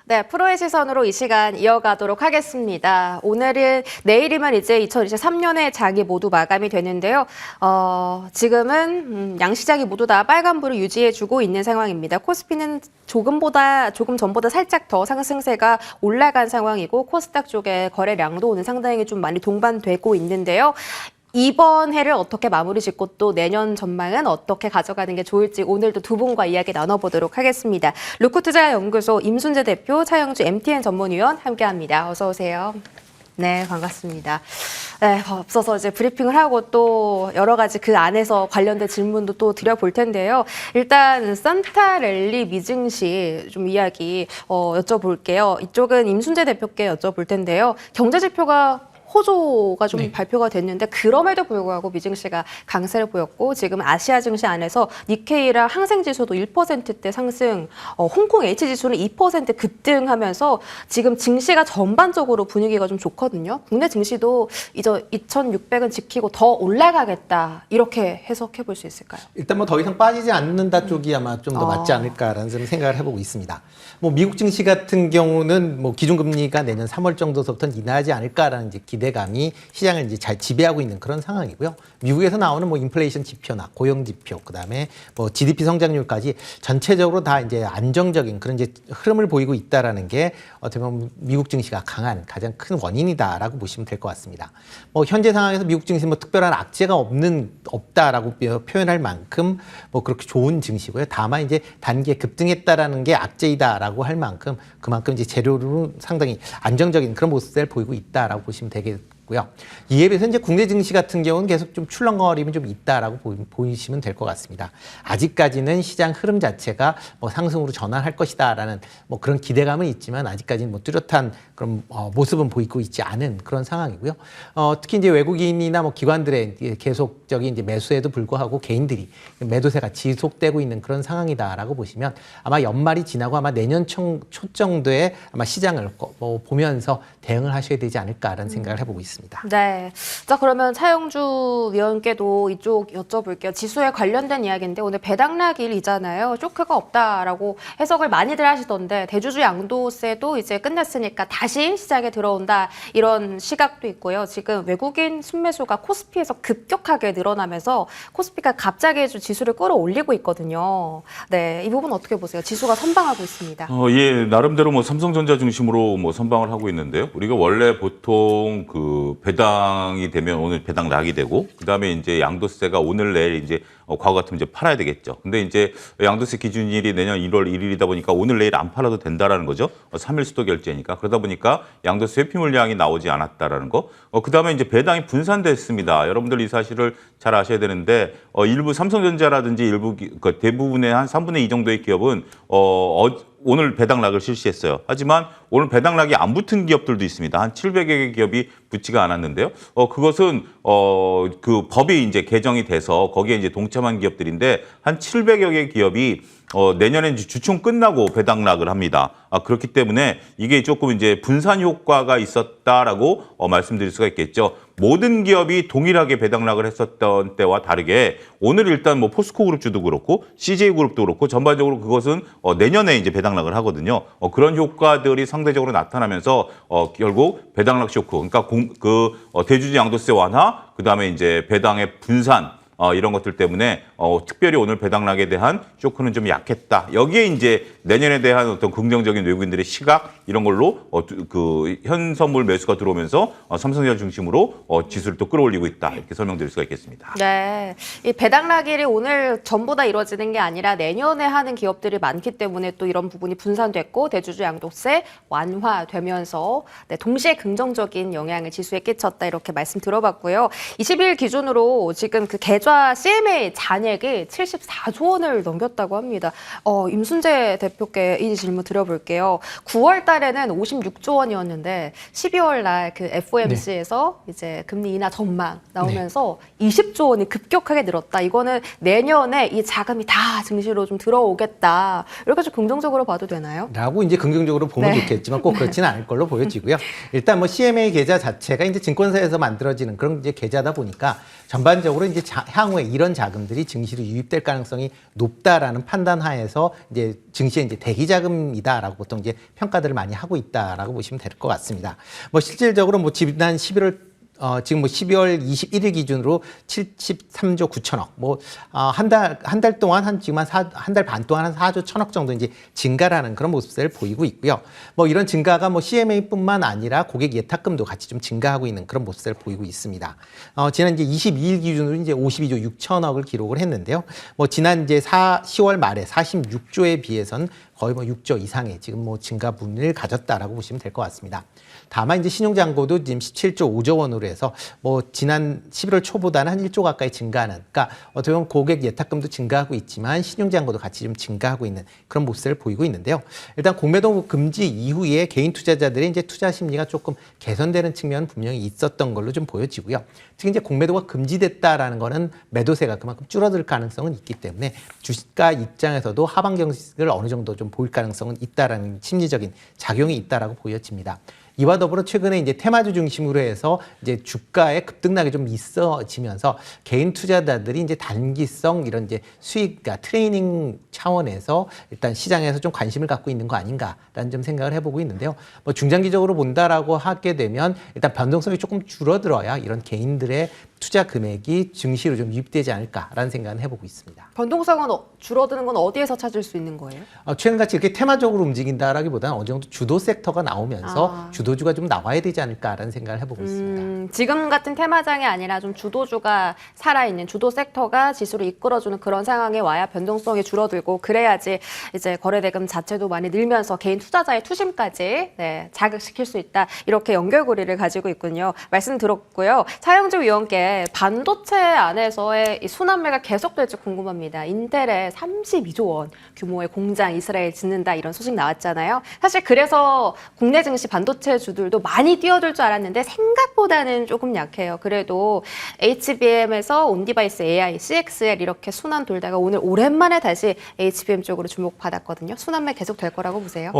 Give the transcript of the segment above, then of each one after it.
네, 프로의 시선으로 이 시간 이어가도록 하겠습니다. 오늘은 내일이면 이제 2023년의 장이 모두 마감이 되는데요. 지금은 양시장이 모두 다 빨간불을 유지해주고 있는 상황입니다. 코스피는 조금 전보다 살짝 더 상승세가 올라간 상황이고 코스닥 쪽에 거래량도 오늘 상당히 좀 많이 동반되고 있는데요. 이번 해를 어떻게 마무리 짓고 또 내년 전망은 어떻게 가져가는 게 좋을지 오늘도 두 분과 이야기 나눠보도록 하겠습니다. 루크투자연구소 임순재 대표, 차영주 MTN 전문위원 함께합니다. 어서 오세요. 네, 반갑습니다. 네, 앞서서 이제 브리핑을 하고 또 여러 가지 그 안에서 관련된 질문도 또 드려볼 텐데요. 일단 산타랠리 미증시 좀 이야기 여쭤볼게요. 이쪽은 임순재 대표께 여쭤볼 텐데요. 경제지표가 호조가 좀 발표가 됐는데 그럼에도 불구하고 미증시가 강세를 보였고 지금 아시아 증시 안에서 니케이랑 항생지수도 1%대 상승, 홍콩 H지수는 2% 급등하면서 지금 증시가 전반적으로 분위기가 좀 좋거든요. 국내 증시도 이제 2,600은 지키고 더 올라가겠다 이렇게 해석해 볼 수 있을까요? 일단 뭐 더 이상 빠지지 않는다 쪽이 아마 좀 더 맞지 않을까라는 생각을 해보고 있습니다. 뭐 미국 증시 같은 경우는 뭐 기준금리가 내년 3월 정도서부터는 인하하지 않을까라는 이제 기대감이 시장을 이제 잘 지배하고 있는 그런 상황이고요. 미국에서 나오는 뭐 인플레이션 지표나 고용 지표, 그다음에 뭐 GDP 성장률까지 전체적으로 다 이제 안정적인 그런 이제 흐름을 보이고 있다라는 게 어떻게 보면 미국 증시가 강한 가장 큰 원인이다라고 보시면 될 것 같습니다. 뭐 현재 상황에서 미국 증시 뭐 특별한 악재가 없다라고 표현할 만큼 뭐 그렇게 좋은 증시고요. 다만 이제 단기에 급등했다라는 게 악재이다라고 할 만큼 그만큼 이제 재료로 상당히 안정적인 그런 모습을 보이고 있다라고 보시면 되겠고요. 이에 비해서 이제 국내 증시 같은 경우는 계속 좀 출렁거림이 좀 있다라고 보이시면 될 것 같습니다. 아직까지는 시장 흐름 자체가 뭐 상승으로 전환할 것이다라는 뭐 그런 기대감은 있지만 아직까지는 뭐 뚜렷한 그런 모습은 보이고 있지 않은 그런 상황이고요. 특히 이제 외국인이나 뭐 기관들의 계속적인 이제 매수에도 불구하고 개인들이 매도세가 지속되고 있는 그런 상황이다라고 보시면 아마 연말이 지나고 아마 내년 초 정도에 아마 시장을 보면서 대응을 하셔야 되지 않을까라는 생각을 해보고 있습니다. 네. 자, 그러면 차영주 위원께도 이쪽 여쭤볼게요. 지수에 관련된 이야기인데 오늘 배당락일이잖아요. 쇼크가 없다라고 해석을 많이들 하시던데 대주주 양도세도 이제 끝났으니까 다시 시장에 들어온다 이런 시각도 있고요. 지금 외국인 순매수가 코스피에서 급격하게 늘어나면서 코스피가 갑자기 지수를 끌어올리고 있거든요. 네, 이 부분 어떻게 보세요? 지수가 선방하고 있습니다. 예, 나름대로 뭐 삼성전자 중심으로 뭐 선방을 하고 있는데요. 우리가 원래 보통 그 배당이 되면 오늘 배당락이 되고 그다음에 이제 양도세가 오늘 내일 이제 과거 같으면 이제 팔아야 되겠죠. 근데 이제 양도세 기준일이 내년 1월 1일이다 보니까 오늘 내일 안 팔아도 된다라는 거죠. 3일 수도 결제니까. 그러다 보니까 양도세 회피 물량이 나오지 않았다라는 거. 그다음에 이제 배당이 분산됐습니다. 여러분들 이 사실을 잘 아셔야 되는데 일부 삼성전자라든지 일부 그 대부분의 한 3분의 2 정도의 기업은 오늘 배당락을 실시했어요. 하지만 오늘 배당락이 안 붙은 기업들도 있습니다. 한 700여 개 기업이 붙지가 않았는데요. 그것은 그 법이 이제 개정이 돼서 거기에 이제 동참한 기업들인데 한 700여 개 기업이 내년에 이제 주총 끝나고 배당락을 합니다. 그렇기 때문에 이게 조금 이제 분산 효과가 있었다라고 말씀드릴 수가 있겠죠. 모든 기업이 동일하게 배당락을 했었던 때와 다르게 오늘 일단 뭐 포스코그룹주도 그렇고 CJ그룹도 그렇고 전반적으로 그것은 내년에 이제 배당락을 하거든요. 그런 효과들이 상대적으로 나타나면서 결국 배당락 쇼크, 그러니까 대주주 양도세 완화, 그다음에 이제 배당의 분산 이런 것들 때문에 특별히 오늘 배당락에 대한 쇼크는 좀 약했다. 여기에 이제 내년에 대한 어떤 긍정적인 외국인들의 시각 이런 걸로 그 현선물 매수가 들어오면서 삼성전자 중심으로 지수를 또 끌어올리고 있다. 이렇게 설명드릴 수가 있겠습니다. 네, 이 배당락일이 오늘 전부 다 이루어지는 게 아니라 내년에 하는 기업들이 많기 때문에 또 이런 부분이 분산됐고 대주주 양도세 완화되면서 동시에 긍정적인 영향을 지수에 끼쳤다 이렇게 말씀 들어봤고요. 20일 기준으로 지금 그 계좌 CMA 잔액이 74조 원을 넘겼다고 합니다. 임순재 대표께 이 질문 드려볼게요. 9월 달에는 56조 원이었는데 12월 날 그 FOMC에서 이제 금리 인하 전망 나오면서 20조 원이 급격하게 늘었다. 이거는 내년에 이 자금이 다 증시로 좀 들어오겠다. 이렇게 좀 긍정적으로 봐도 되나요? 라고 이제 긍정적으로 보면 좋겠지만 꼭 그렇지는 않을 걸로 보여지고요. 일단 뭐 CMA 계좌 자체가 이제 증권사에서 만들어지는 그런 이제 계좌다 보니까 전반적으로 이제 향후에 이런 자금들이 증시로 유입될 가능성이 높다라는 판단하에서 이제 증시에 이제 대기 자금이다라고 보통 이제 평가들을 많이 하고 있다라고 보시면 될 것 같습니다. 뭐 실질적으로 뭐 지난 11월 지금 뭐 12월 21일 기준으로 73조 9천억, 뭐, 한 달 동안 지금 한 달 반 동안 한 4조 1천억 정도 이제 증가라는 그런 모습을 보이고 있고요. 뭐 이런 증가가 뭐 CMA뿐만 아니라 고객 예탁금도 같이 좀 증가하고 있는 그런 모습을 보이고 있습니다. 지난 이제 22일 기준으로 이제 52조 6천억을 기록을 했는데요. 뭐 지난 이제 10월 말에 46조에 비해선 거의 뭐 6조 이상의 지금 뭐 증가분을 가졌다라고 보시면 될 것 같습니다. 다만 이제 신용잔고도 지금 17조 5조 원으로 해서 뭐 지난 11월 초보다는 한 1조 가까이 증가하는, 그러니까 어떻게 보면 고객 예탁금도 증가하고 있지만 신용잔고도 같이 좀 증가하고 있는 그런 모습을 보이고 있는데요. 일단 공매도 금지 이후에 개인 투자자들의 이제 투자 심리가 조금 개선되는 측면은 분명히 있었던 걸로 좀 보여지고요. 특히 이제 공매도가 금지됐다라는 거는 매도세가 그만큼 줄어들 가능성은 있기 때문에 주식가 입장에서도 하방 경직을 어느 정도 좀 보일 가능성은 있다라는 심리적인 작용이 있다라고 보여집니다. 이와 더불어 최근에 이제 테마주 중심으로 해서 이제 주가의 급등락이 좀 있어지면서 개인 투자자들이 이제 단기성 이런 이제 수익, 그러니까 트레이닝 차원에서 일단 시장에서 좀 관심을 갖고 있는 거 아닌가라는 좀 생각을 해보고 있는데요. 뭐 중장기적으로 본다라고 하게 되면 일단 변동성이 조금 줄어들어야 이런 개인들의 투자 금액이 증시로 좀 유입되지 않을까라는 생각은 해보고 있습니다. 변동성은 줄어드는 건 어디에서 찾을 수 있는 거예요? 최근같이 이렇게 테마적으로 움직인다라기보다는 어느 정도 주도 섹터가 나오면서 주도주가 좀 나와야 되지 않을까라는 생각을 해보고 있습니다. 지금 같은 테마장이 아니라 좀 주도주가 살아있는 주도 섹터가 지수를 이끌어주는 그런 상황에 와야 변동성이 줄어들고 그래야지 이제 거래대금 자체도 많이 늘면서 개인 투자자의 투심까지 자극시킬 수 있다. 이렇게 연결고리를 가지고 있군요. 말씀 들었고요. 차영주 위원께 반도체 안에서의 이 순환매가 계속될지 궁금합니다. 인텔에 32조 원 규모의 공장 이스라엘 짓는다 이런 소식 나왔잖아요. 사실 그래서 국내 증시 반도체 주들도 많이 뛰어들 줄 알았는데 생각보다는 조금 약해요. 그래도 HBM에서 온디바이스 AI, CXL 이렇게 순환 돌다가 오늘 오랜만에 다시 HBM 쪽으로 주목받았거든요. 순환매 계속 될 거라고 보세요?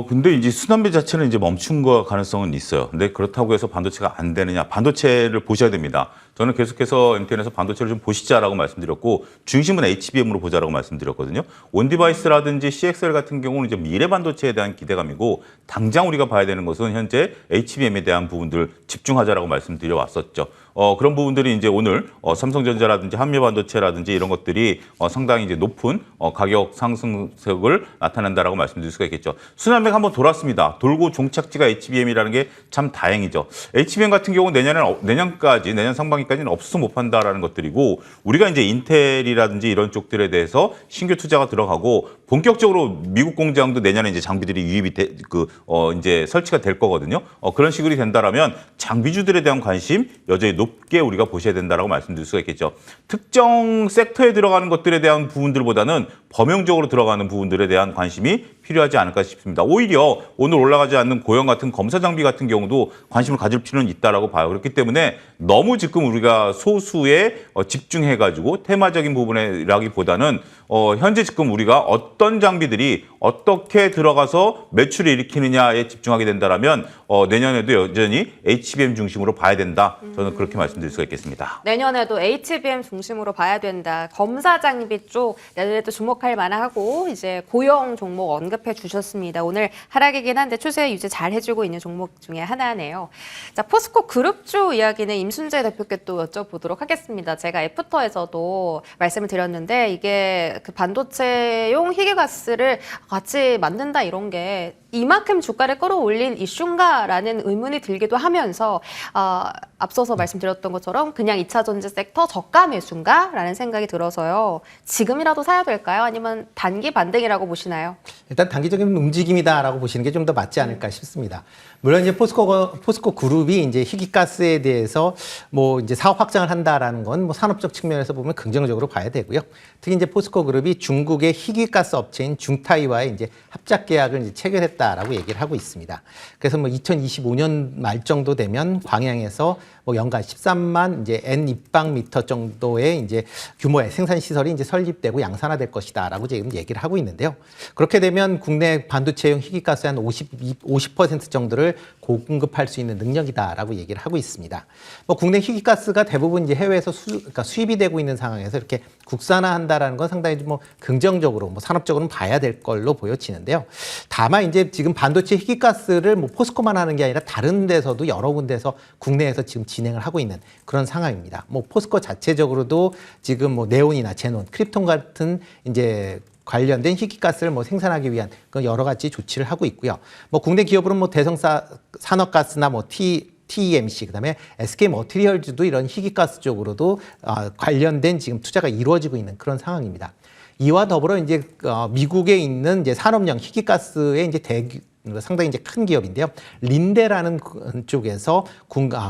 근데 이제 순환매 자체는 이제 멈춘 거 가능성은 있어요. 근데 그렇다고 해서 반도체가 안 되느냐? 반도체를 보셔야 됩니다. 저는 계속해서 MTN에서 반도체를 좀 보시자라고 말씀드렸고 중심은 HBM으로 보자라고 말씀드렸거든요. 온디바이스라든지 CXL 같은 경우는 이제 미래 반도체에 대한 기대감이고 당장 우리가 봐야 되는 것은 현재 HBM에 대한 부분들 집중하자라고 말씀드려 왔었죠. 그런 부분들이 이제 오늘 삼성전자라든지 한미반도체라든지 이런 것들이 상당히 이제 높은 가격 상승세를 나타낸다라고 말씀드릴 수가 있겠죠. 순환매가 한번 돌았습니다. 돌고 종착지가 HBM이라는 게 참 다행이죠. HBM 같은 경우는 내년 상반기까지는 없어서 못 판다라는 것들이고 우리가 이제 인텔이라든지 이런 쪽들에 대해서 신규 투자가 들어가고 본격적으로 미국 공장도 내년에 이제 장비들이 유입이 이제 설치가 될 거거든요. 그런 식으로 된다라면 장비주들에 대한 관심 여전히 높게 우리가 보셔야 된다라고 말씀드릴 수가 있겠죠. 특정 섹터에 들어가는 것들에 대한 부분들보다는 범용적으로 들어가는 부분들에 대한 관심이 필요하지 않을까 싶습니다. 오히려 오늘 올라가지 않는 고형 같은 검사 장비 같은 경우도 관심을 가질 필요는 있다라고 봐요. 그렇기 때문에 너무 지금 우리가 소수에 집중해가지고 테마적인 부분이라기보다는 현재 지금 우리가 어떤 장비들이 어떻게 들어가서 매출을 일으키느냐에 집중하게 된다라면 내년에도 여전히 HBM 중심으로 봐야 된다. 저는 그렇게 말씀드릴 수가 있겠습니다. 내년에도 HBM 중심으로 봐야 된다. 검사 장비 쪽 내년에도 주목할 만하고 이제 고용 종목 언급해 주셨습니다. 오늘 하락이긴 한데 추세 유지 잘 해주고 있는 종목 중에 하나네요. 자, 포스코 그룹주 이야기는 임순재 대표께 또 여쭤보도록 하겠습니다. 제가 애프터에서도 말씀을 드렸는데 이게 그 반도체용 희귀가스를 같이 만든다 이런 게 이만큼 주가를 끌어올린 이슈인가라는 의문이 들기도 하면서 앞서서 말씀드렸던 것처럼 그냥 2차 전지 섹터 저가 매수인가라는 생각이 들어서요. 지금이라도 사야 될까요? 아니면 단기 반등이라고 보시나요? 일단 단기적인 움직임이다라고 보시는 게 좀 더 맞지 않을까 싶습니다. 물론 이제 포스코 그룹이 이제 희귀가스에 대해서 뭐 이제 사업 확장을 한다라는 건 뭐 산업적 측면에서 보면 긍정적으로 봐야 되고요. 특히 이제 포스코 그룹이 중국의 희귀가스 업체인 중타이와의 이제 합작 계약을 이제 체결했다라고 얘기를 하고 있습니다. 그래서 뭐 2025년 말 정도 되면 광양에서 뭐 연간 13만 이제 N 입방미터 정도의 이제 규모의 생산 시설이 이제 설립되고 양산화될 것이다라고 지금 얘기를 하고 있는데요. 그렇게 되면 국내 반도체용 희귀가스의 한 50% 정도를 공급할 수 있는 능력이다라고 얘기를 하고 있습니다. 뭐 국내 희귀가스가 대부분 이제 해외에서 그러니까 수입이 되고 있는 상황에서 이렇게 국산화한다라는 건 상당히 좀 뭐 긍정적으로 뭐 산업적으로는 봐야 될 걸로 보여지는데요. 다만 이제 지금 반도체 희귀가스를 뭐 포스코만 하는 게 아니라 다른 데서도 여러 군데에서 국내에서 지금 진행을 하고 있는 그런 상황입니다. 뭐 포스코 자체적으로도 지금 뭐 네온이나 제논, 크립톤 같은 이제 관련된 희귀가스를 뭐 생산하기 위한 그 여러 가지 조치를 하고 있고요. 뭐 국내 기업으로는 뭐 대성사 산업가스나 뭐 TEMC, 그다음에 SK 머티리얼즈도 이런 희귀가스 쪽으로도 관련된 지금 투자가 이루어지고 있는 그런 상황입니다. 이와 더불어 이제 미국에 있는 이제 산업용 희귀가스의 이제 상당히 이제 큰 기업인데요. 린데라는 쪽에서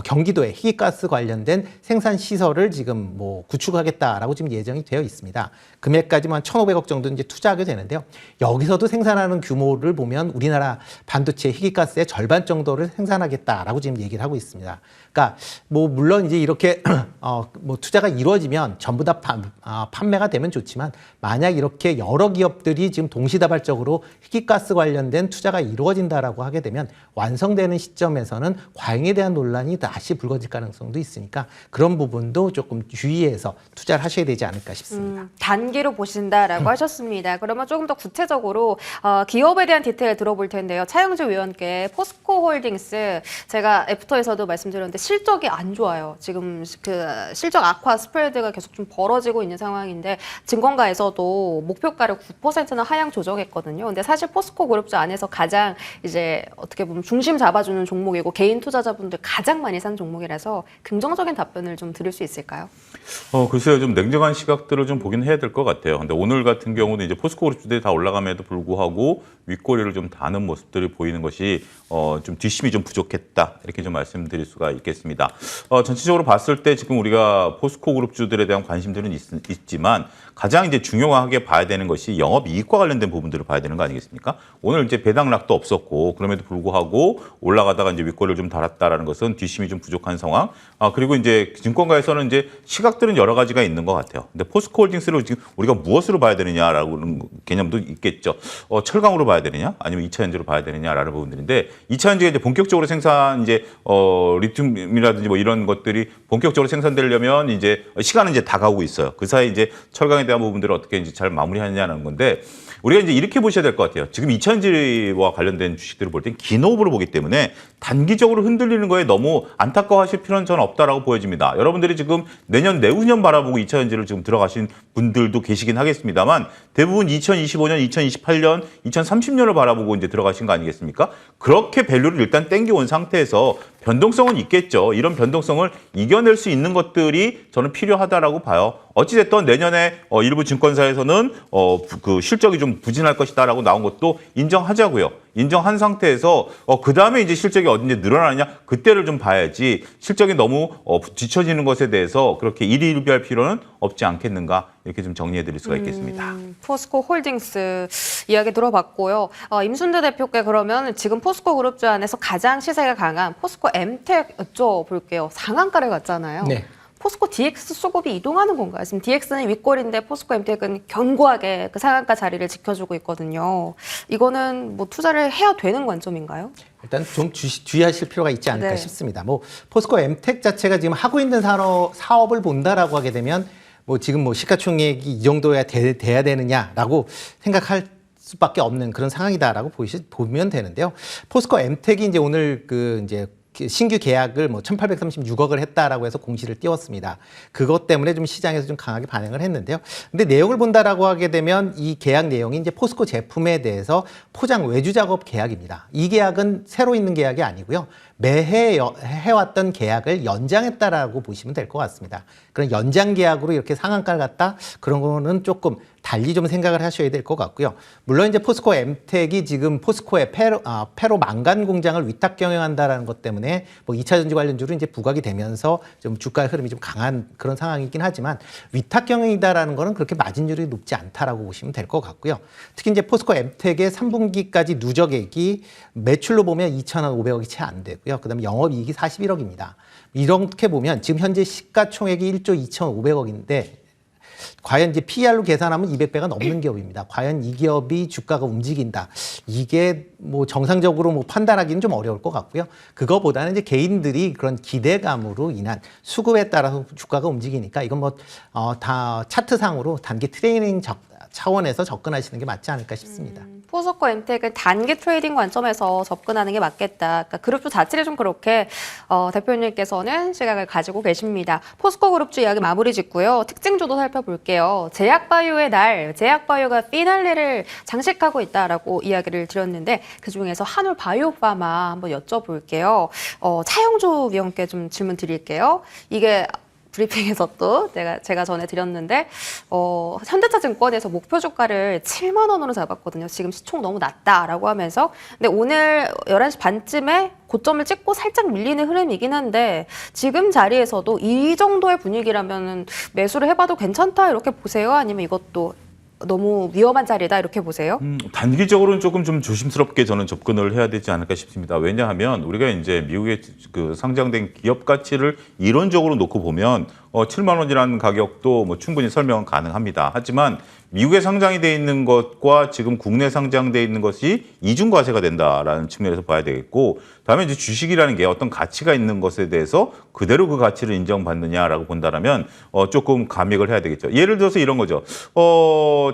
경기도에 희귀가스 관련된 생산 시설을 지금 뭐 구축하겠다라고 지금 예정이 되어 있습니다. 금액까지만 1,500억 정도 이제 투자하게 되는데요. 여기서도 생산하는 규모를 보면 우리나라 반도체 희귀가스의 절반 정도를 생산하겠다라고 지금 얘기를 하고 있습니다. 그러니까 뭐 물론 이제 이렇게 뭐 투자가 이루어지면 전부 다 판매가 되면 좋지만 만약 이렇게 여러 기업들이 지금 동시다발적으로 희귀가스 관련된 투자가 이루어진다라고 하게 되면 완성되는 시점에서는 과잉에 대한 논란이 다시 불거질 가능성도 있으니까 그런 부분도 조금 주의해서 투자를 하셔야 되지 않을까 싶습니다. 단기로 보신다라고 하셨습니다. 그러면 조금 더 구체적으로 기업에 대한 디테일 들어볼 텐데요. 차영주 위원께 포스코홀딩스 제가 애프터에서도 말씀드렸는데 실적이 안 좋아요. 지금 그 실적 악화 스프레드가 계속 좀 벌어지고 있는 상황인데 증권가에서도 목표가를 9%는 하향 조정했거든요. 근데 사실 포스코 그룹주 안에서 가장 이제 어떻게 보면 중심 잡아주는 종목이고 개인 투자자분들 가장 많이 산 종목이라서 긍정적인 답변을 좀 드릴 수 있을까요? 글쎄요. 좀 냉정한 시각들을 좀 보긴 해야 될 것 같아요. 근데 오늘 같은 경우는 이제 포스코 그룹주들이 다 올라감에도 불구하고 윗꼬리를 좀 다는 모습들이 보이는 것이 좀 뒷심이 좀 부족했다. 이렇게 좀 말씀드릴 수가 있겠습니다. 전체적으로 봤을 때 지금 우리가 포스코 그룹주들에 대한 관심들은 있지만 가장 이제 중요하게 봐야 되는 것이 영업이익과 관련된 부분들을 봐야 되는 거 아니겠습니까? 오늘 이제 배당락도 없었고 그럼에도 불구하고 올라가다가 이제 윗꼬리를 좀 달았다라는 것은 뒷심이 좀 부족한 상황. 그리고 이제 증권가에서는 이제 시각들은 여러 가지가 있는 것 같아요. 근데 포스코홀딩스를 지금 우리가 무엇으로 봐야 되느냐라는 개념도 있겠죠. 철강으로 봐야 되느냐, 아니면 2차 전지로 봐야 되느냐라는 부분들인데 2차 전지가 이제 본격적으로 생산 이제 리튬이라든지 뭐 이런 것들이 본격적으로 생산되려면 이제 시간은 이제 다 가고 있어요. 그 사이 이제 철강에 대한 부분들을 어떻게 이제 잘 마무리하느냐는 건데 우리가 이제 이렇게 보셔야 될 것 같아요. 지금 2차 전지와 관련된 주식들을 볼 땐 긴 호흡으로 보기 때문에 단기적으로 흔들리는 거에 너무 안타까워하실 필요는 저는 없다라고 보여집니다. 여러분들이 지금 내년, 내후년 바라보고 2차 전지를 지금 들어가신 분들도 계시긴 하겠습니다만 대부분 2025년, 2028년, 2030년을 바라보고 이제 들어가신 거 아니겠습니까? 그렇게 밸류를 일단 땡겨온 상태에서 변동성은 있겠죠. 이런 변동성을 이겨낼 수 있는 것들이 저는 필요하다라고 봐요. 어찌됐든 내년에 일부 증권사에서는 그 실적이 좀 부진할 것이다라고 나온 것도 인정하자고요. 인정한 상태에서 그 다음에 이제 실적이 어딘지 늘어나느냐 그때를 좀 봐야지 실적이 너무 뒤처지는 것에 대해서 그렇게 일희일비할 필요는 없지 않겠는가 이렇게 좀 정리해드릴 수가 있겠습니다. 포스코 홀딩스 이야기 들어봤고요. 임순대 대표께 그러면 지금 포스코 그룹주 안에서 가장 시세가 강한 포스코 엠텍 여쭤볼게요. 상한가를 갔잖아요. 네. 포스코 DX 수급이 이동하는 건가요? 지금 DX는 윗골인데 포스코 엠텍은 견고하게 그 상한가 자리를 지켜주고 있거든요. 이거는 뭐 투자를 해야 되는 관점인가요? 일단 좀 주의하실 필요가 있지 않을까 네. 싶습니다. 뭐 포스코 엠텍 자체가 지금 하고 있는 사업을 본다라고 하게 되면 뭐 지금 뭐 시가총액이 이 정도야 돼야 되느냐라고 생각할 수밖에 없는 그런 상황이다라고 보면 되는데요. 포스코 엠텍이 이제 오늘 이제 신규 계약을 뭐 1,836억을 했다라고 해서 공시를 띄웠습니다. 그것 때문에 좀 시장에서 좀 강하게 반응을 했는데요. 근데 내용을 본다라고 하게 되면 이 계약 내용이 이제 포스코 제품에 대해서 포장 외주 작업 계약입니다. 이 계약은 새로 있는 계약이 아니고요. 매해 해왔던 계약을 연장했다라고 보시면 될 것 같습니다. 그런 연장 계약으로 이렇게 상한가를 갖다 그런 거는 조금 달리 좀 생각을 하셔야 될 것 같고요. 물론 이제 포스코 엠텍이 지금 포스코의 페로 망간 공장을 위탁 경영한다라는 것 때문에 뭐 2차 전지 관련주로 이제 부각이 되면서 좀 주가의 흐름이 좀 강한 그런 상황이긴 하지만 위탁 경영이다라는 거는 그렇게 마진율이 높지 않다라고 보시면 될 것 같고요. 특히 이제 포스코 엠텍의 3분기까지 누적액이 매출로 보면 2,500억이 채 안 되고요. 있고요. 그다음에 영업이익이 41억입니다. 이렇게 보면 지금 현재 시가총액이 1조 2,500억인데 과연 이제 PER로 계산하면 200배가 넘는 기업입니다. 과연 이 기업이 주가가 움직인다. 이게 뭐 정상적으로 뭐 판단하기는 좀 어려울 것 같고요. 그거보다는 이제 개인들이 그런 기대감으로 인한 수급에 따라서 주가가 움직이니까 이건 뭐 다 차트상으로 단기 트레이닝 차원에서 접근하시는 게 맞지 않을까 싶습니다. 포스코 엠텍은 단기 트레이딩 관점에서 접근하는 게 맞겠다. 그러니까 그룹주 자체를 좀 그렇게 대표님께서는 시각을 가지고 계십니다. 포스코 그룹주 이야기 마무리 짓고요. 특징주도 살펴볼게요. 제약바이오의 날, 제약바이오가 피날레를 장식하고 있다라고 이야기를 드렸는데 그중에서 한울바이오파마 한번 여쭤볼게요. 차영조 위원께 좀 질문 드릴게요. 이게 브리핑에서 또 제가 전에 드렸는데 현대차증권에서 목표 주가를 7만 원으로 잡았거든요. 지금 시총 너무 낮다라고 하면서 근데 오늘 11시 반쯤에 고점을 찍고 살짝 밀리는 흐름이긴 한데 지금 자리에서도 이 정도의 분위기라면 매수를 해봐도 괜찮다 이렇게 보세요? 아니면 이것도 너무 위험한 자리다 이렇게 보세요? 단기적으로는 조금 좀 조심스럽게 저는 접근을 해야 되지 않을까 싶습니다. 왜냐하면 우리가 이제 미국에 그 상장된 기업 가치를 이론적으로 놓고 보면 7만 원이라는 가격도 뭐 충분히 설명은 가능합니다. 하지만 미국에 상장이 돼 있는 것과 지금 국내 상장돼 있는 것이 이중과세가 된다라는 측면에서 봐야 되겠고, 다음에 이제 주식이라는 게 어떤 가치가 있는 것에 대해서 그대로 그 가치를 인정받느냐라고 본다라면 조금 감액을 해야 되겠죠. 예를 들어서 이런 거죠.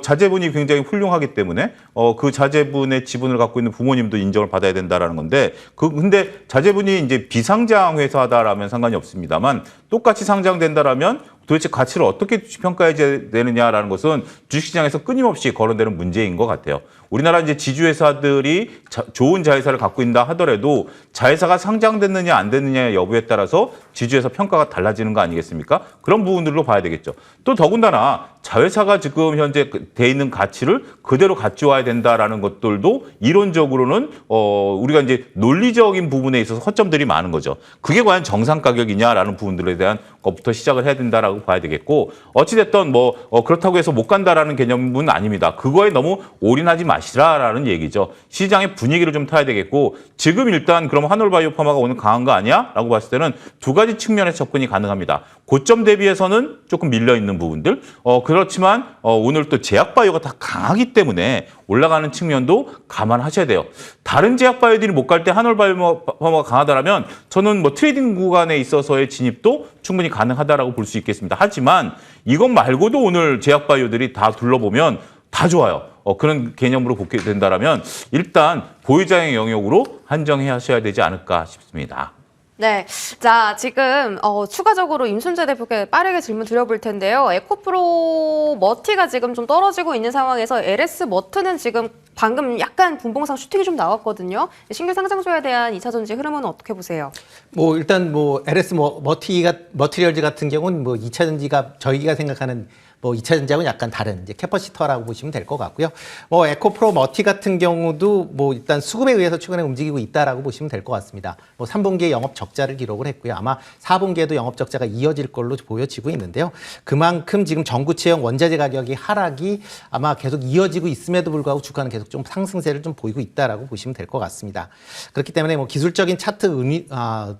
자제분이 굉장히 훌륭하기 때문에 그 자제분의 지분을 갖고 있는 부모님도 인정을 받아야 된다라는 건데, 근데 자제분이 이제 비상장 회사다라면 상관이 없습니다만 똑같이 상장된다라면 도대체 가치를 어떻게 평가해야 되느냐라는 것은 주식시장에서 끊임없이 거론되는 문제인 것 같아요. 우리나라 이제 지주회사들이 좋은 자회사를 갖고 있다 하더라도 자회사가 상장됐느냐 안 됐느냐의 여부에 따라서 지주회사 평가가 달라지는 거 아니겠습니까? 그런 부분들로 봐야 되겠죠. 또 더군다나 자회사가 지금 현재 돼 있는 가치를 그대로 가져와야 된다라는 것들도 이론적으로는 우리가 이제 논리적인 부분에 있어서 허점들이 많은 거죠. 그게 과연 정상 가격이냐라는 부분들에 대한 것부터 시작을 해야 된다라고 봐야 되겠고, 어찌됐든 그렇다고 해서 못 간다라는 개념은 아닙니다. 그거에 너무 올인하지 마시라라는 얘기죠. 시장의 분위기를 좀 타야 되겠고, 지금 일단 그럼 한올바이오파마가 오늘 강한 거 아니야? 라고 봤을 때는 두 가지 측면에서 접근이 가능합니다. 고점 대비해서는 조금 밀려 있는 부분들, 그렇지만 오늘 또 제약바이오가 다 강하기 때문에 올라가는 측면도 감안하셔야 돼요. 다른 제약바이오들이 못 갈 때 한올바이오파마가 강하다라면 저는 뭐 트레이딩 구간에 있어서의 진입도 충분히 가능하다라고 볼 수 있겠습니다. 하지만 이것 말고도 오늘 제약바이오들이 다 둘러보면 다 좋아요. 그런 개념으로 보게 된다라면 일단 보유자의 영역으로 한정하셔야 되지 않을까 싶습니다. 네, 자 지금 추가적으로 임순재 대표께 빠르게 질문 드려볼 텐데요. 에코프로 머티가 지금 좀 떨어지고 있는 상황에서 LS 머트는 지금 방금 약간 분봉상 슈팅이 좀 나왔거든요. 신규 상장소에 대한 2차 전지 흐름은 어떻게 보세요? 뭐 일단 뭐 LS 머티리얼즈 같은 경우는 뭐 2차 전지가 저희가 생각하는 뭐 2차 전지하고는 약간 다른 이제 캐퍼시터라고 보시면 될 것 같고요. 뭐 에코프로 머티 같은 경우도 뭐 일단 수급에 의해서 최근에 움직이고 있다라고 보시면 될 것 같습니다. 뭐 3분기에 영업 적자를 기록을 했고요. 아마 4분기에도 영업 적자가 이어질 걸로 보여지고 있는데요. 그만큼 지금 전구체형 원자재 가격이 하락이 아마 계속 이어지고 있음에도 불구하고 주가는 계속 좀 상승세를 좀 보이고 있다라고 보시면 될 것 같습니다. 그렇기 때문에 뭐 기술적인 차트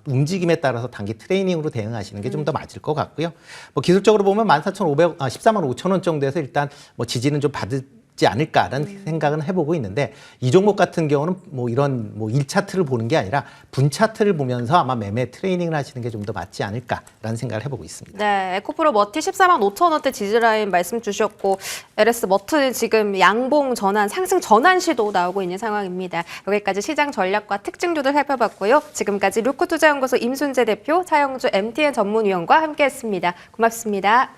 움직임에 따라서 단기 트레이닝으로 대응하시는 게 좀 더 맞을 것 같고요. 뭐 기술적으로 보면 14,500, 14만 5천 원 정도에서 일단 뭐 지지는 좀 받지 않을까라는 생각은 해보고 있는데, 이 종목 같은 경우는 뭐 이런 뭐 1차트를 보는 게 아니라 분차트를 보면서 아마 매매 트레이닝을 하시는 게 좀 더 맞지 않을까라는 생각을 해보고 있습니다. 네, 에코프로 머티 14만 5천 원대 지지라인 말씀 주셨고 LS 머트는 지금 양봉 전환, 상승 전환 시도 나오고 있는 상황입니다. 여기까지 시장 전략과 특징주들 살펴봤고요. 지금까지 루크투자연구소 임순재 대표, 차영주 MTN 전문위원과 함께했습니다. 고맙습니다.